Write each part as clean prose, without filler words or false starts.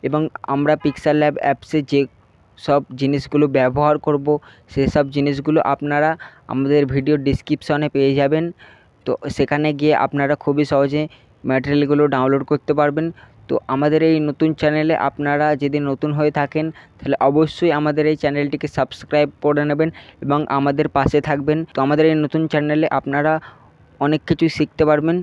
এবং আমরা pixel lab অ্যাপসে যে সব জিনিসগুলো ব্যবহার করব সেসব জিনিসগুলো আপনারা আমাদের ভিডিও ডিসক্রিপশনে পেয়ে যাবেন। তো সেখানে গিয়ে আপনারা খুবই সহজে ম্যাটেরিয়ালগুলো ডাউনলোড করতে পারবেন। তো আমাদের এই নতুন চ্যানেলে আপনারা যদি নতুন হয়ে থাকেন তাহলে অবশ্যই আমাদের এই চ্যানেলটিকে সাবস্ক্রাইব করে নেবেন এবং আমাদের পাশে থাকবেন। তো আমাদের এই নতুন চ্যানেলে আপনারা অনেক কিছুই শিখতে পারবেন।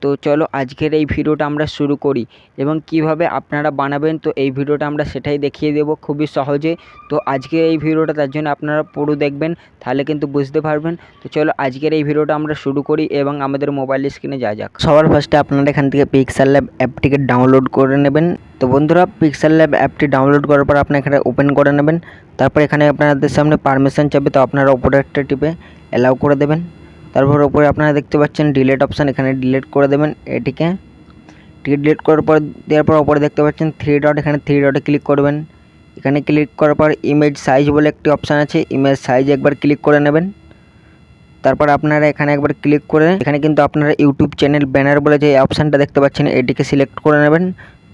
তো চলো আজকের এই ভিডিওটা আমরা শুরু করি এবং কিভাবে আপনারা বানাবেন তো এই ভিডিওটা আমরা সেটাই দেখিয়ে দেব খুবই সহজে। তো আজকের এই ভিডিওটা তার জন্য আপনারা পুরো দেখবেন, তাহলে কিন্তু বুঝতে পারবেন। তো চলো আজকের এই ভিডিওটা আমরা শুরু করি এবং আমাদের মোবাইল স্ক্রিনে যাক। সবার ফার্স্টে আপনারা এখান থেকে পিক্সেল ল্যাব অ্যাপটিকে ডাউনলোড করে নেবেন। তো বন্ধুরা, পিক্সেল ল্যাব অ্যাপটি ডাউনলোড করার পর আপনারা এখানে ওপেন করে নেবেন। তারপর এখানে আপনাদের সামনে পারমিশন চাইবে, তো আপনারা ওপরে একটা টিপে অ্যালাউ করে দেবেন। তারপর ওপরে আপনারা দেখতে পাচ্ছেন ডিলিট অপশান, এখানে ডিলিট করে দেবেন এটিকে। ডিলিট করার পর দেওয়ার পর ওপরে দেখতে পাচ্ছেন থ্রি ডট, এখানে থ্রি ডটে ক্লিক করবেন। এখানে ক্লিক করার পর ইমেজ সাইজ বলে একটি অপশান আছে, ইমেজ সাইজ একবার ক্লিক করে নেবেন। তারপর আপনারা এখানে একবার ক্লিক করে এখানে কিন্তু আপনারা ইউটিউব চ্যানেল ব্যানার বলে যে অপশানটা দেখতে পাচ্ছেন এটিকে সিলেক্ট করে নেবেন।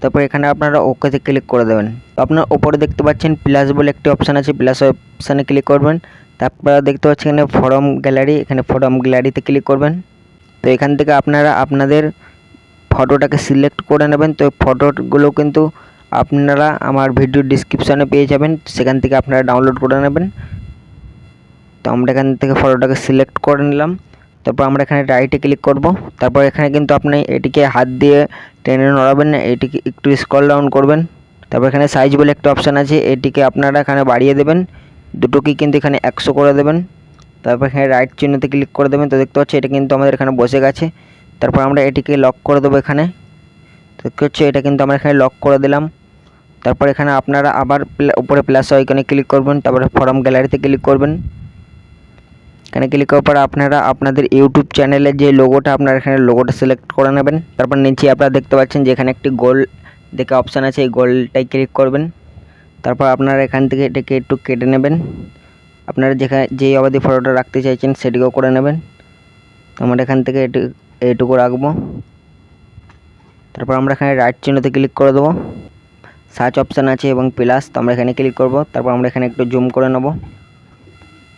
তারপর এখানে আপনারা ওকেতে ক্লিক করে দেবেন। তো আপনার ওপরে দেখতে পাচ্ছেন প্লাস বলে একটি অপশান আছে, প্লাস অপশানে ক্লিক করবেন। তারপর দেখতে পাচ্ছেন এখানে ফরম গ্যালারি, এখানে ফরম গ্যালারিতে ক্লিক করবেন। তো এখান থেকে আপনারা আপনাদের ফটোটাকে সিলেক্ট করে নেবেন। তো ফটোগুলো কিন্তু আপনারা আমার ভিডিও ডিসক্রিপশানে পেয়ে যাবেন, সেখান থেকে আপনারা ডাউনলোড করে নেবেন। তো আমরা এখান থেকে ফটোটাকে সিলেক্ট করে নিলাম। তারপর আমরা এখানে রাইটে ক্লিক করব। তারপর এখানে কিন্তু আপনি এটিকে হাত দিয়ে টেনে নড়াবেন না, এটিকে একটু স্ক্রল ডাউন করবেন। তারপর এখানে সাইজ বলে একটা অপশান আছে, এটিকে আপনারা এখানে বাড়িয়ে দেবেন, দুটোকেই কিন্তু এখানে 100 করে দেবেন। তারপর এখানে রাইট চিহ্নতে ক্লিক করে দেবেন। তো দেখতে পাচ্ছি এটা কিন্তু আমাদের এখানে বসে গেছে। তারপর আমরা এটিকে লক করে দেবো এখানে। দেখতে হচ্ছে এটা কিন্তু আমরা এখানে লক করে দিলাম। তারপর এখানে আপনারা আবার উপরে প্লাস আইকনে ক্লিক করবেন, তারপরে ফরম গ্যালারিতে ক্লিক করবেন। এখানে ক্লিক করার পর আপনারা আপনাদের ইউটিউব চ্যানেলের যে লোগোটা আপনারা এখানে লোগোটা সিলেক্ট করে নেবেন। তারপর নিচে আপনারা দেখতে পাচ্ছেন যে এখানে একটি গোল দেখে অপশান আছে, এই গোলটাই ক্লিক করবেন। তারপর আপনারা এখান থেকে এটাকে একটু কেটে নেবেন, আপনারা যেখানে যেই অবধি ফটোটা রাখতে চাইছেন সেটিকেও করে নেবেন। আমরা এখান থেকে এইটুকু রাখবো। তারপর আমরা এখানে রাইট চিহ্নতে ক্লিক করে দেবো, সার্চ অপশান আছে এবং প্লাস, তো আমরা এখানে ক্লিক করব। তারপর আমরা এখানে একটু জুম করে নেব।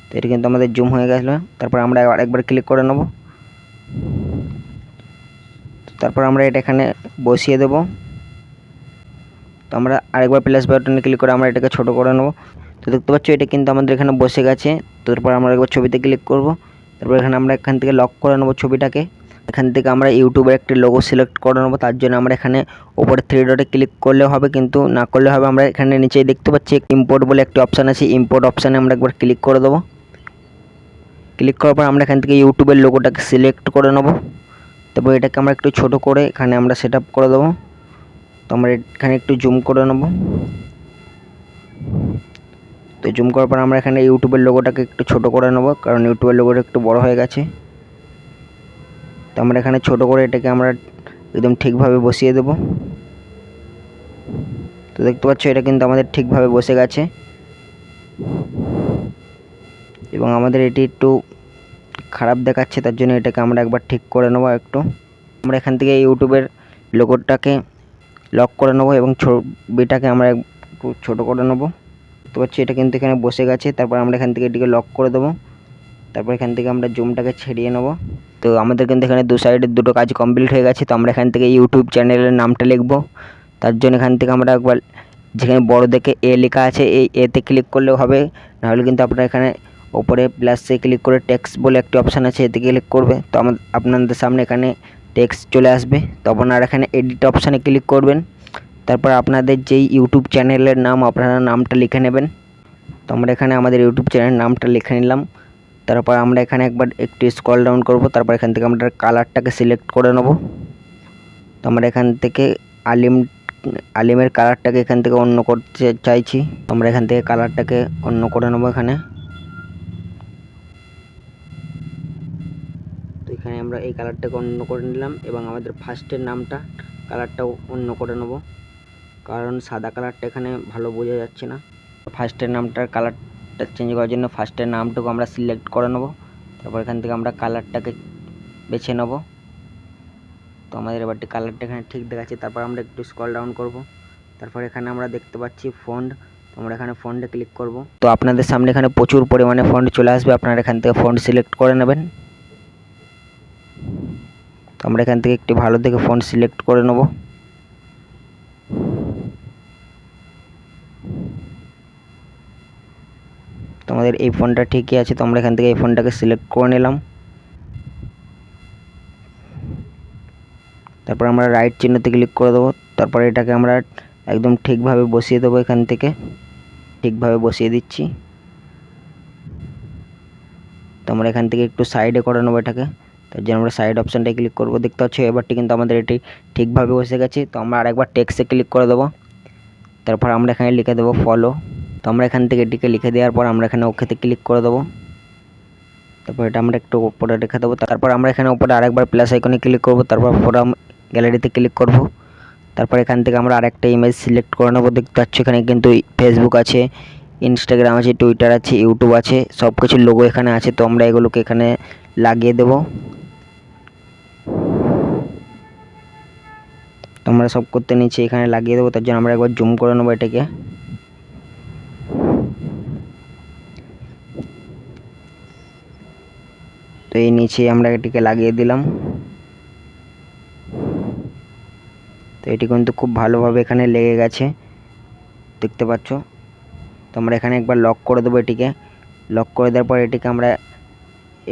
তো এটা কিন্তু আমাদের জুম হয়ে গেছিলো। তারপর আমরা আরেকবার ক্লিক করে নেব। তারপর আমরা এটা এখানে বসিয়ে দেব। তো আমরা আরেকবার প্লাস বাটনে ক্লিক করে আমরা এটাকে ছোট করে নেব। তো দেখতে পাচ্ছ এটা কিন্তু আমাদের এখানে বসে গেছে। তারপর আমরা একবার ছবিতে ক্লিক করব। তারপর এখানে আমরা এখান থেকে লক করে নেব ছবিটাকে। এখান থেকে আমরা ইউটিউবের একটি লোগো সিলেক্ট করে নেব। তার জন্য আমরা এখানে ওপরে থ্রি ডটে ক্লিক করলেও হবে, কিন্তু না করলে হবে। আমরা এখানে নিচেই দেখতে পাচ্ছি ইম্পোর্ট বলে একটি অপশান আছে, ইম্পোর্ট অপশানে আমরা একবার ক্লিক করে দেবো। ক্লিক করার পর আমরা এখান থেকে ইউটিউবের লোগোটাকে সিলেক্ট করে নেব। তারপর এটাকে আমরা একটু ছোট করে এখানে আমরা সেট আপ করে দেবো। তো আমরা এখানে একটু জুম করে নেব। তো জুম করার পর আমরা এখানে ইউটিউবের লোগোটাকে একটু ছোট করে নেব, কারণ ইউটিউবের লোগোটা একটু বড় হয়ে গেছে। তো আমরা এখানে ছোট করে এটাকে আমরা একদম ঠিকভাবে বসিয়ে দেব। তো দেখতে পাচ্ছ এটা কিন্তু আমাদের ঠিকভাবে বসে গেছে এবং আমাদের এটি একটু খারাপ দেখাচ্ছে, তার জন্য এটাকে আমরা একবার ঠিক করে নেব একটু। আমরা এখান থেকে ইউটিউবের লোগোটাকে লক করে নেব এবং ছবিটাকে আমরা একটু ছোটো করে নেব। দেখতে পাচ্ছি এটা কিন্তু এখানে বসে গেছে। তারপর আমরা এখান থেকে এটিকে লক করে দেবো। তারপর এখান থেকে আমরা জুমটাকে ছেড়িয়ে নেব। তো আমাদের কিন্তু এখানে দু সাইডের দুটো কাজ কমপ্লিট হয়ে গেছে। তো আমরা এখান থেকে ইউটিউব চ্যানেলের নামটা লিখব। তার জন্য এখান থেকে আমরা একবার যেখানে বড় দেখে এ লেখা আছে এই এতে ক্লিক করলেও হবে, নাহলে কিন্তু আপনারা এখানে ওপরে প্লাসে ক্লিক করে টেক্সট বলে একটি অপশান আছে, এতে ক্লিক করবে। তো আপনাদের সামনে এখানে টেক্সট চলে আসবে। তো আপনারা এখানে এডিট অপশানে ক্লিক করবেন। তারপর আপনাদের যেই ইউটিউব চ্যানেলের নাম আপনারা নামটা লিখে নেবেন। তো আমরা এখানে আমাদের ইউটিউব চ্যানেলের নামটা লিখে নিলাম। তারপর আমরা এখানে একবার একটু স্ক্রল ডাউন করব। তারপর এখান থেকে আমরা কালারটাকে সিলেক্ট করে নেব। তো আমরা এখান থেকে আলিমের কালারটাকে এখান থেকে অন্য করতে চাইছি। আমরা এখান থেকে কালারটাকে অন্য করে নেব এখানে। তো এখানে আমরা এই কালারটাকে অন্য করে নিলাম এবং আমাদের ফার্স্টের নামটা কালারটাও অন্য করে নেব, কারণ সাদা কালারটা এখানে ভালো বোঝা যাচ্ছে না। ফার্স্টের নামটার কালারটা চেঞ্জ করার জন্য ফার্স্টের নামটাকে আমরা সিলেক্ট করে নেব। তারপর এখান থেকে আমরা কালারটাকে বেছে নেব। তো আমাদের এবারটি কালারটা এখানে ঠিক দেখাচ্ছে। তারপর আমরা একটু স্ক্রল ডাউন করব। তারপর এখানে আমরা দেখতে পাচ্ছি ফন্ট, তো আমরা এখানে ফন্টে ক্লিক করব। তো আপনাদের সামনে এখানে প্রচুর পরিমাণে ফন্ট চলে আসবে, আপনারা এখান থেকে ফন্ট সিলেক্ট করে নেবেন। তো আমরা এখান থেকে একটি ভালো দেখে ফন্ট সিলেক্ট করে নেব। তো আমাদের এই ফন্টটা ঠিকই আছে, তো আমরা এখান থেকে এই ফন্টটাকে সিলেক্ট করে নিলাম। তারপর আমরা রাইট চিহ্নতে ক্লিক করে দেবো। তারপর এটাকে আমরা একদম ঠিকভাবে বসিয়ে দেবো, এখান থেকে ঠিকভাবে বসিয়ে দিচ্ছি। তো আমরা এখান থেকে একটু সাইডে করে নেবো এটাকে, তার জন্য আমরা সাইড অপশানটায় ক্লিক করব। দেখতে পাচ্ছি এবারটি কিন্তু আমাদের এটি ঠিকভাবে বসে গেছে। তো আমরা আরেকবার টেক্সটে ক্লিক করে দেবো। তারপর আমরা এখানে লিখে দেবো ফলো। তো আমরা এখান থেকে এটিকে লিখে দেওয়ার পর আমরা এখানে ওকেতে ক্লিক করে দেবো। তারপর এটা আমরা একটু উপরে রেখে দেবো। তারপর আমরা এখানে উপরে আরেকবার প্লাস আইকনে ক্লিক করব। তারপর ফটো গ্যালারিতে ক্লিক করব। তারপর এখান থেকে আমরা আরেকটা ইমেজ সিলেক্ট করে নেবো। দেখতে পাচ্ছি এখানে কিন্তু ফেসবুক আছে, ইনস্টাগ্রাম আছে, টুইটার আছে, ইউটিউব আছে, সব কিছুর লোগো এখানে আছে। তো আমরা এগুলোকে এখানে লাগিয়ে দেব। তো আমরা সব করতে নিচে এখানে লাগিয়ে দেবো, তার জন্য আমরা একবার জুম করে নেবো এটাকে। তো এই নিচে আমরা এটিকে লাগিয়ে দিলাম। তো এটি কিন্তু খুব ভালোভাবে এখানে লেগে গেছে, দেখতে পাচ্ছ। তো আমরা এখানে একবার লক করে দেবো এটিকে। লক করে দেওয়ার পর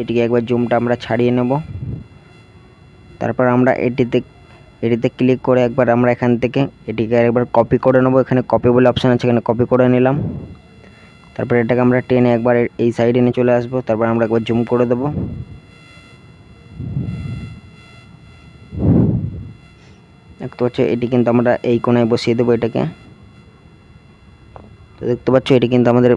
এটিকে একবার জুমটা আমরা ছাড়িয়ে নেব। তারপর আমরা এটিতে ক্লিক করে একবার আমরা এখান থেকে এটিকে একবার কপি করে নেব। এখানে কপি বলে অপশান আছে, এখানে কপি করে নিলাম। তারপর এটাকে আমরা টেনে একবার এই সাইডে নিয়ে চলে আসবো। তারপর আমরা একবার জুম করে দেবো। দেখতে পাচ্ছ এটি কিন্তু আমরা এই কোণায় বসিয়ে দেবো এটাকে। তো দেখতে পাচ্ছ এটি কিন্তু আমাদের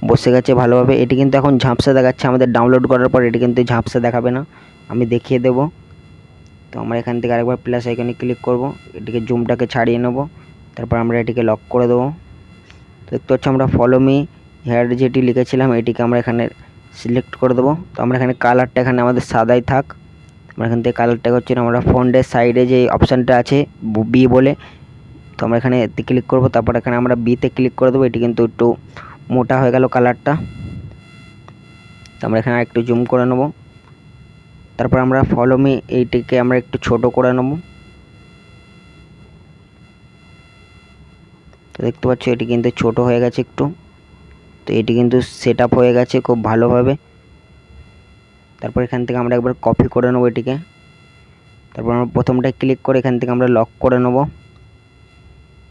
বসে গেছে ভালোভাবে। এটি কিন্তু এখন ঝাপসা দেখাচ্ছে, আমাদের ডাউনলোড করার পর এটি কিন্তু ঝাপসা দেখাবে না, আমি দেখিয়ে দেব। তো আমরা এখান থেকে আরেকবার প্লাস আইকনে ক্লিক করব, এটিকে জুমটাকে ছাড়িয়ে নেব। তারপর আমরা এটিকে লক করে দেবো। তো দেখতে পাচ্ছ আমরা ফলো মি হেয়ার যেটি লিখেছিলাম এটিকে আমরা এখানে সিলেক্ট করে দেবো। তো আমরা এখানে কালারটা এখানে আমাদের সাদাই থাক। আমরা এখান থেকে কালারটা হচ্ছে আমরা ফন্টের সাইডে যে অপশানটা আছে বি বলে, তো আমরা এখানে এতে ক্লিক করব। তারপর এখানে আমরা বিতে ক্লিক করে দেবো। এটি কিন্তু একটু মোটা হয়ে গেল কালারটা। তো আমরা এখানে একটু জুম করে নেব। তারপর আমরা ফলো মি এইটিকে আমরা একটু ছোট করে নেব। তো দেখতে পাচ্ছ এটি কিন্তু ছোট হয়ে গেছে একটু। তো এটি কিন্তু সেট আপ হয়ে গেছে খুব ভালোভাবে। তারপর এখান থেকে আমরা একবার কপি করে নেব এটিকে। তারপর আমরা প্রথমটায় ক্লিক করে এখান থেকে আমরা লক করে নেব।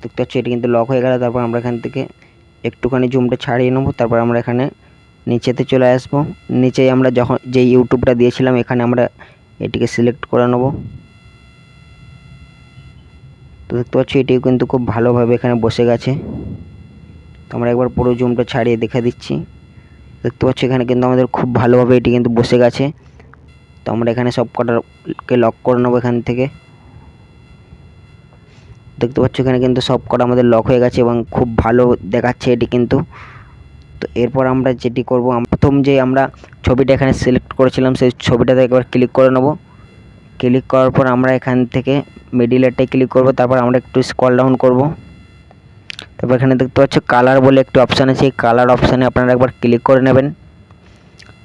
দেখতে পাচ্ছি এটি কিন্তু লক হয়ে গেল। তারপর আমরা এখান থেকে একটুখানি জুমটা ছাড়িয়ে নেব। তারপর আমরা এখানে নিচেতে চলে আসবো। নিচেই আমরা যখন যে ইউটিউবটা দিয়েছিলাম এখানে আমরা এটিকে সিলেক্ট করে নেব। তো দেখতে পাচ্ছি এটিও কিন্তু খুব ভালোভাবে এখানে বসে গেছে। তো আমরা একবার পুরো জুমটা ছাড়িয়ে দেখে দিচ্ছি। দেখতে পাচ্ছি এখানে কিন্তু আমাদের খুব ভালোভাবে এটি কিন্তু বসে গেছে। তো আমরা এখানে সব কটাকে লক করে নেবো এখান থেকে। দেখতে পাচ্ছ এখানে কিন্তু সব কটা আমাদের লক হয়ে গেছে এবং খুব ভালো দেখাচ্ছে এটি কিন্তু। তো এরপর আমরা যেটি করব, প্রথম যে আমরা ছবিটা এখানে সিলেক্ট করেছিলাম সেই ছবিটাতে একবার ক্লিক করে নেব। ক্লিক করার পর আমরা এখান থেকে মিডিলেরটায় ক্লিক করব। তারপর আমরা একটু স্ক্রল ডাউন করব। তারপর এখানে দেখতে পাচ্ছ কালার বলে একটি অপশান আছে, এই কালার অপশানে আপনারা একবার ক্লিক করে নেবেন।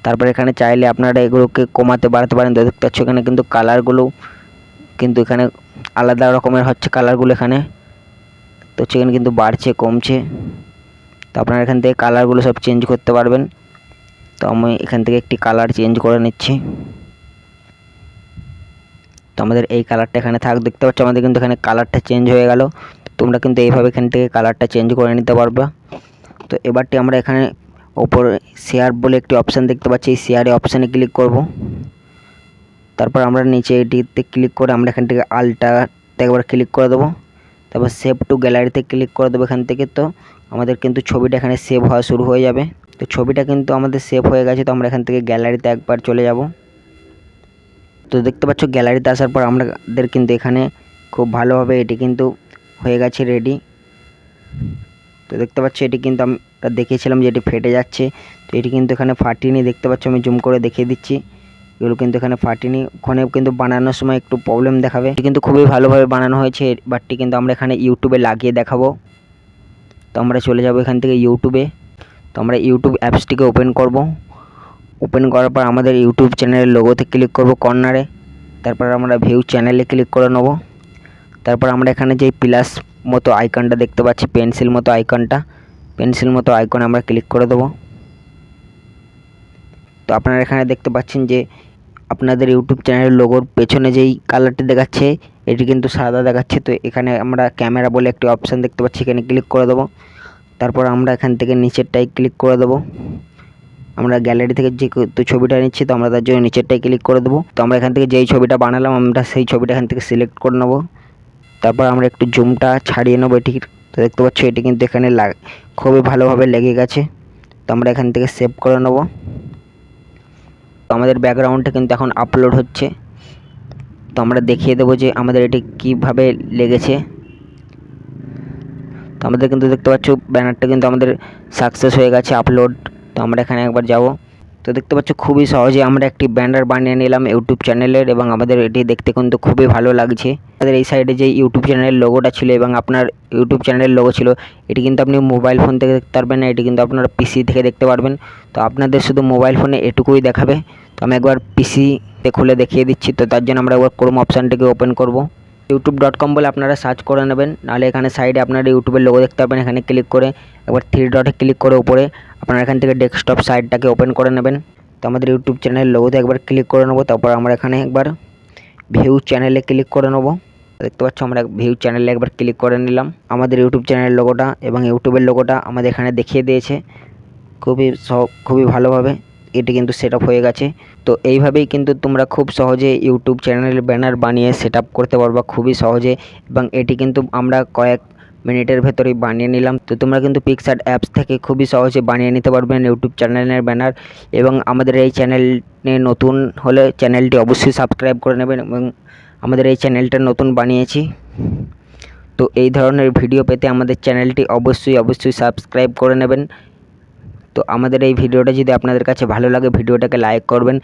তারপর এখানে চাইলে আপনারা এগুলোকে কমাতে বাড়াতে পারেন। তো দেখতে পাচ্ছ এখানে কিন্তু কালারগুলো কিন্তু এখানে আলাদা রকমের হচ্ছে কালারগুলো এখানে। তো সেখানে কিন্তু বাড়ছে কমছে। তো আপনারা এখান থেকে কালারগুলো সব চেঞ্জ করতে পারবেন। তো আমি এখান থেকে একটি কালার চেঞ্জ করে নিচ্ছি। তো আমাদের এই কালারটা এখানে থাক। দেখতে পাচ্ছ আমাদের কিন্তু এখানে কালারটা চেঞ্জ হয়ে গেল। তোমরা কিন্তু এইভাবে এখান থেকে কালারটা চেঞ্জ করে নিতে পারবে। তো এবারটি আমরা এখানে ওপরে শেয়ার বলে একটি অপশান দেখতে পাচ্ছি, এই শেয়ারে অপশানে ক্লিক করব। তারপর আমরা নিচে এটিতে ক্লিক করে আমরা এখান থেকে আলটাতে একবার ক্লিক করে দেবো। তারপর সেভ টু গ্যালারিতে ক্লিক করে দেবো এখান থেকে। তো আমাদের কিন্তু ছবিটা এখানে সেভ হওয়া শুরু হয়ে যাবে। তো ছবিটা কিন্তু আমাদের সেভ হয়ে গেছে। তো আমরা এখান থেকে গ্যালারিতে একবার চলে যাব। তো দেখতে পাচ্ছ গ্যালারিতে আসার পর আমাদের কিন্তু এখানে খুব ভালোভাবে এটি কিন্তু হয়ে গেছে রেডি। তো দেখতে পাচ্ছ এটি কিন্তু আমরা দেখিয়েছিলাম যে এটি ফেটে যাচ্ছে। তো এটি কিন্তু এখানে ফাটিনি, দেখতে পাচ্ছ আমি জুম করে দেখিয়ে দিচ্ছি। এগুলো কিন্তু এখানে ফাটেনি, ওখানে কিন্তু বানানোর সময় একটু প্রবলেম দেখাবে। কিন্তু খুবই ভালোভাবে বানানো হয়েছে। এবারটি কিন্তু আমরা এখানে ইউটিউবে লাগিয়ে দেখাবো। তো আমরা চলে যাব এখান থেকে ইউটিউবে। তো আমরা ইউটিউব অ্যাপসটিকে ওপেন করব। ওপেন করার পর আমাদের ইউটিউব চ্যানেলের লোগোতে ক্লিক করব কর্নারে। তারপর আমরা ভিউ চ্যানেলে ক্লিক করে নেব। তারপর আমরা এখানে যে প্লাস মতো আইকনটা দেখতে পাচ্ছি, পেন্সিল মতো আইকন আমরা ক্লিক করে দেবো। তো আপনারা এখানে দেখতে পাচ্ছেন যে আপনাদের ইউটিউব চ্যানেলের লোগোর পেছনে যেই কালারটি দেখাচ্ছে এটি কিন্তু সাদা দেখাচ্ছে। তো এখানে আমরা ক্যামেরা বলে একটি অপশান দেখতে পাচ্ছি, এখানে ক্লিক করে দেবো। তারপর আমরা এখান থেকে নিচেরটাই ক্লিক করে দেবো। আমরা গ্যালারি থেকে যে ছবিটা নিচ্ছি, তো আমরা তার জন্য নিচেরটাই ক্লিক করে দেবো। তো আমরা এখান থেকে যেই ছবিটা বানালাম আমরা সেই ছবিটা এখান থেকে সিলেক্ট করে নেবো। তারপর আমরা একটু জুমটা ছাড়িয়ে নেবো এটির। তো দেখতে পাচ্ছি এটি কিন্তু এখানে খুবই ভালোভাবে লেগে গেছে। তো আমরা এখান থেকে সেভ করে নেবো। তো আমাদের ব্যাকগ্রাউন্ডটা কিন্তু এখন আপলোড হচ্ছে। তো আমরা দেখিয়ে দেবো যে আমাদের এটি কীভাবে লেগেছে। তো আমাদের কিন্তু দেখতে পাচ্ছ ব্যানারটা কিন্তু আমাদের সাকসেস হয়ে গেছে আপলোড। তো আমরা এখানে একবার যাব। তো দেখতে পাচ্ছ খুবই সহজে আমরা একটি ব্যানার বানিয়ে নিলাম ইউটিউব চ্যানেলের, এবং আমাদের এটি দেখতে কিন্তু খুবই ভালো লাগছে। আমাদের এই সাইডে যে ইউটিউব চ্যানেলের লোগোটা ছিল এবং আপনার ইউটিউব চ্যানেলের লোগো ছিল, এটি কিন্তু আপনি মোবাইল ফোন থেকে দেখতে পারবেন না, এটি কিন্তু আপনারা পিসি থেকে দেখতে পারবেন। তো আপনাদের শুধু মোবাইল ফোনে এটুকুই দেখাবে। তো আমি একবার পিসিতে খুলে দেখিয়ে দিচ্ছি। তো তার জন্য আমরা একবার ক্রোম অপশানটিকে ওপেন করব। youtube.com বলে আপনারা সার্চ করে নেবেন, নাহলে এখানে সাইডে আপনারা ইউটিউবের লোগো দেখতে পাবেন। এখানে ক্লিক করে একবার 3 ডটে ক্লিক করে উপরে আপনারা এখান থেকে ডেস্কটপ সাইটটাকে ওপেন করে নেবেন। তো আমাদের ইউটিউব চ্যানেলের লোগোতে একবার ক্লিক করে নেবো। তারপর আমরা এখানে একবার ভিউ চ্যানেলে ক্লিক করে নেবো। দেখতে পাচ্ছ আমরা ভিউ চ্যানেলে একবার ক্লিক করে নিলাম। আমাদের ইউটিউব চ্যানেলের লোগোটা এবং ইউটিউবের লোগোটা আমাদের এখানে দেখিয়ে দিয়েছে খুবই ভালোভাবে। এটি কিন্তু সেট আপ হয়ে গেছে। তো এইভাবেই কিন্তু তোমরা খুব সহজে ইউটিউব চ্যানেলের ব্যানার বানিয়ে সেট আপ করতে পারবা খুবই সহজে, এবং এটি কিন্তু আমরা কয়েক মিনিটের ভেতরেই বানিয়ে নিলাম। তো তোমরা কিন্তু পিক্সার্ট অ্যাপস থেকে খুবই সহজে বানিয়ে নিতে পারবেন ইউটিউব চ্যানেলের ব্যানার। এবং আমাদের এই চ্যানেলে নতুন হলে চ্যানেলটি অবশ্যই সাবস্ক্রাইব করে নেবেন, এবং আমাদের এই চ্যানেলটা নতুন বানিয়েছি। তো এই ধরনের ভিডিও পেতে আমাদের চ্যানেলটি অবশ্যই সাবস্ক্রাইব করে নেবেন। তো আমাদের এই ভিডিওটা যদি আপনাদের কাছে ভালো লাগে ভিডিওটাকে লাইক করবেন।